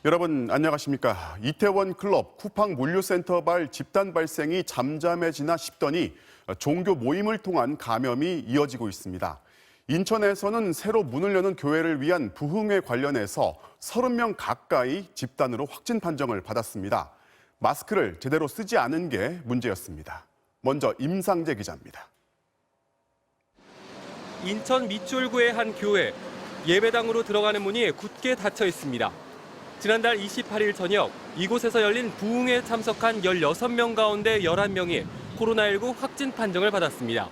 여러분 안녕하십니까. 이태원 클럽 쿠팡 물류센터발 집단 발생이 잠잠해지나 싶더니 종교 모임을 통한 감염이 이어지고 있습니다. 인천에서는 새로 문을 여는 교회를 위한 부흥회 관련해서 30명 가까이 집단으로 확진 판정을 받았습니다. 마스크를 제대로 쓰지 않은 게 문제였습니다. 먼저 임상재 기자입니다. 인천 밑줄구의 한 교회, 예배당으로 들어가는 문이 굳게 닫혀 있습니다. 지난달 28일 저녁 이곳에서 열린 부흥회에 참석한 16명 가운데 11명이 코로나19 확진 판정을 받았습니다.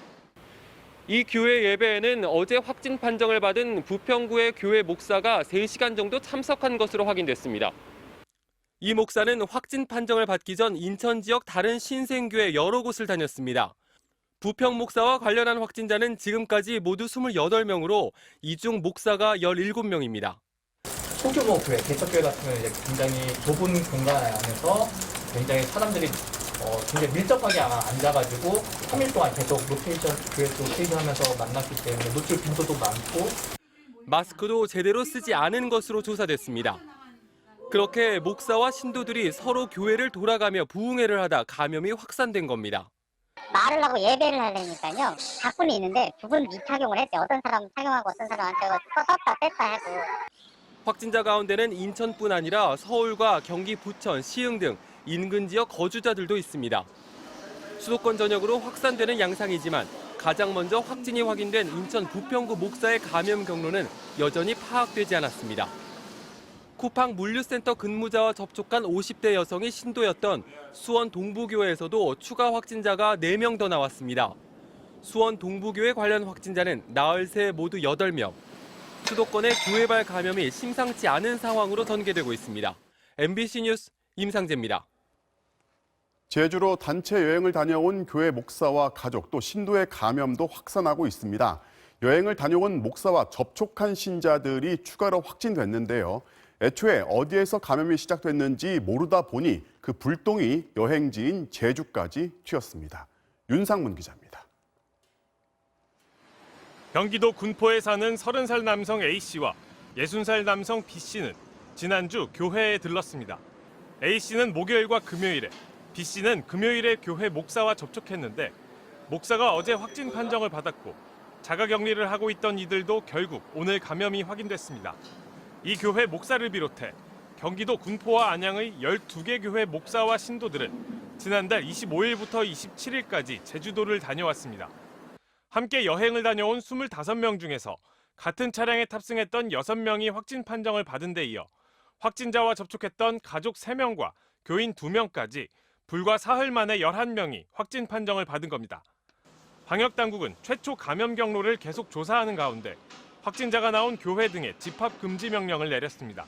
이 교회 예배에는 어제 확진 판정을 받은 부평구의 교회 목사가 3시간 정도 참석한 것으로 확인됐습니다. 이 목사는 확진 판정을 받기 전 인천 지역 다른 신생교회 여러 곳을 다녔습니다. 부평 목사와 관련한 확진자는 지금까지 모두 28명으로 이 중 목사가 17명입니다. 소규모 교회, 개척교회 같은 경우는 이제 굉장히 좁은 공간 안에서 굉장히 사람들이 굉장히 밀접하게 앉아가지고 3일 동안 계속 교회 로테이션하면서 만났기 때문에 노출 빈도도 많고 마스크도 제대로 쓰지 않은 것으로 조사됐습니다. 그렇게 목사와 신도들이 서로 교회를 돌아가며 부흥회를 하다 감염이 확산된 겁니다. 말을 하고 예배를 하려니까요. 가꾼이 있는데 두 분 미착용을 했대요. 어떤 사람은 착용하고 어떤 사람한테 썼다 뺐다 하고. 확진자 가운데는 인천뿐 아니라 서울과 경기 부천, 시흥 등 인근 지역 거주자들도 있습니다. 수도권 전역으로 확산되는 양상이지만 가장 먼저 확진이 확인된 인천 부평구 목사의 감염 경로는 여전히 파악되지 않았습니다. 쿠팡 물류센터 근무자와 접촉한 50대 여성이 신도였던 수원 동부교회에서도 추가 확진자가 4명 더 나왔습니다. 수원 동부교회 관련 확진자는 나흘 새 모두 8명. 수도권의 교회발 감염이 심상치 않은 상황으로 전개되고 있습니다. MBC 뉴스 임상재입니다. 제주로 단체 여행을 다녀온 교회 목사와 가족 또 신도의 감염도 확산하고 있습니다. 여행을 다녀온 목사와 접촉한 신자들이 추가로 확진됐는데요. 애초에 어디에서 감염이 시작됐는지 모르다 보니 그 불똥이 여행지인 제주까지 튀었습니다. 윤상문 기자입니다. 경기도 군포에 사는 30살 남성 A씨와 60살 남성 B씨는 지난주 교회에 들렀습니다. A씨는 목요일과 금요일에, B씨는 금요일에 교회 목사와 접촉했는데 목사가 어제 확진 판정을 받았고 자가격리를 하고 있던 이들도 결국 오늘 감염이 확인됐습니다. 이 교회 목사를 비롯해 경기도 군포와 안양의 12개 교회 목사와 신도들은 지난달 25일부터 27일까지 제주도를 다녀왔습니다. 함께 여행을 다녀온 25명 중에서 같은 차량에 탑승했던 6명이 확진 판정을 받은 데 이어 확진자와 접촉했던 가족 3명과 교인 2명까지 불과 사흘 만에 11명이 확진 판정을 받은 겁니다. 방역당국은 최초 감염 경로를 계속 조사하는 가운데 확진자가 나온 교회 등에 집합 금지 명령을 내렸습니다.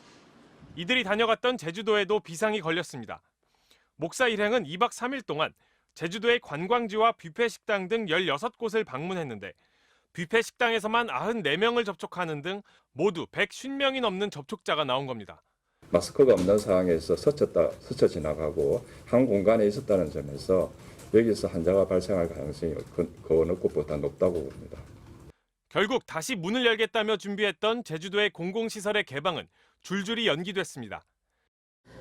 이들이 다녀갔던 제주도에도 비상이 걸렸습니다. 목사 일행은 2박 3일 동안 제주도의 관광지와 뷔페 식당 등 16곳을 방문했는데 뷔페 식당에서만 94명을 접촉하는 등 모두 150명이 넘는 접촉자가 나온 겁니다. 마스크가 없는 상황에서 스쳐 지나가고 한 공간에 있었다는 점에서 여기서 환자가 발생할 가능성이 그 어느 곳보다 높다고 봅니다. 결국 다시 문을 열겠다며 준비했던 제주도의 공공시설의 개방은 줄줄이 연기됐습니다.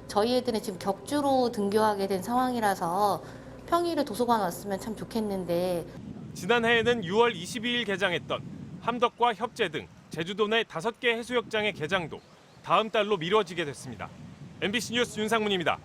저희 애들은 지금 격주로 등교하게 된 상황이라서 평일에 도서관 왔으면 참 좋겠는데 지난해에는 6월 22일 개장했던 함덕과 협재 등 제주도 내 5개 해수욕장의 개장도 다음 달로 미뤄지게 됐습니다. MBC 뉴스 윤상문입니다.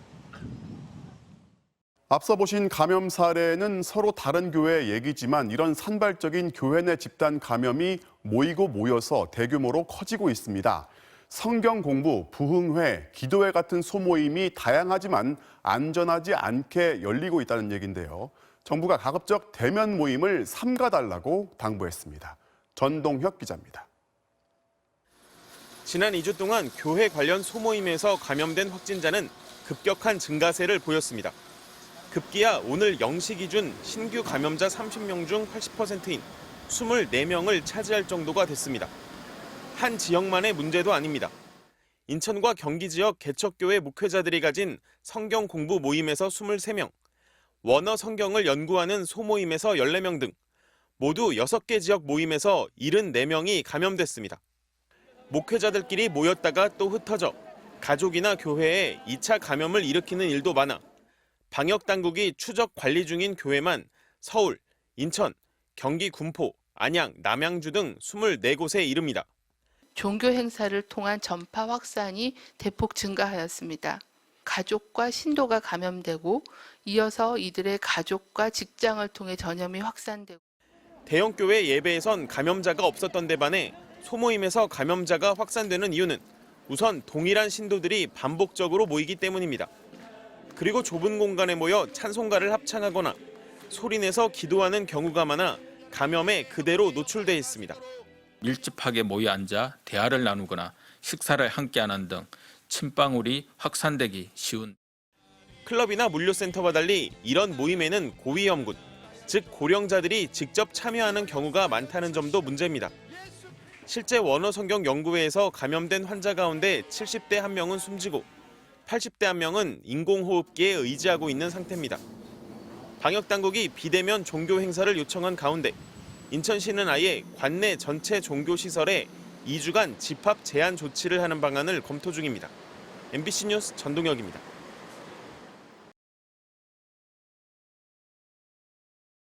앞서 보신 감염 사례는 서로 다른 교회의 얘기지만 이런 산발적인 교회 내 집단 감염이 모이고 모여서 대규모로 커지고 있습니다. 성경 공부, 부흥회, 기도회 같은 소모임이 다양하지만 안전하지 않게 열리고 있다는 얘기인데요. 정부가 가급적 대면 모임을 삼가달라고 당부했습니다. 전동혁 기자입니다. 지난 2주 동안 교회 관련 소모임에서 감염된 확진자는 급격한 증가세를 보였습니다. 급기야 오늘 0시 기준 신규 감염자 30명 중 80%인 24명을 차지할 정도가 됐습니다. 한 지역만의 문제도 아닙니다. 인천과 경기 지역 개척교회 목회자들이 가진 성경 공부 모임에서 23명, 원어 성경을 연구하는 소모임에서 14명 등 모두 6개 지역 모임에서 74명이 감염됐습니다. 목회자들끼리 모였다가 또 흩어져 가족이나 교회에 2차 감염을 일으키는 일도 많아 방역 당국이 추적 관리 중인 교회만 서울, 인천, 경기 군포, 안양, 남양주 등 24곳에 이릅니다. 종교 행사를 통한 전파 확산이 대폭 증가하였습니다. 가족과 신도가 감염되고 이어서 이들의 가족과 직장을 통해 전염이 확산되고 대형 교회 예배에선 감염자가 없었던 데 반해 소모임에서 감염자가 확산되는 이유는 우선 동일한 신도들이 반복적으로 모이기 때문입니다. 그리고 좁은 공간에 모여 찬송가를 합창하거나 소리내서 기도하는 경우가 많아 감염에 그대로 노출돼 있습니다. 밀집하게 모여 앉아 대화를 나누거나 식사를 함께하는 등 침방울이 확산되기 쉬운. 클럽이나 물류센터와 달리 이런 모임에는 고위험군, 즉 고령자들이 직접 참여하는 경우가 많다는 점도 문제입니다. 실제 원어성경연구회에서 감염된 환자 가운데 70대 1명은 숨지고 80대 1명은 인공호흡기에 의지하고 있는 상태입니다. 방역당국이 비대면 종교 행사를 요청한 가운데 인천시는 아예 관내 전체 종교시설에 2주간 집합 제한 조치를 하는 방안을 검토 중입니다. MBC 뉴스 전동혁입니다.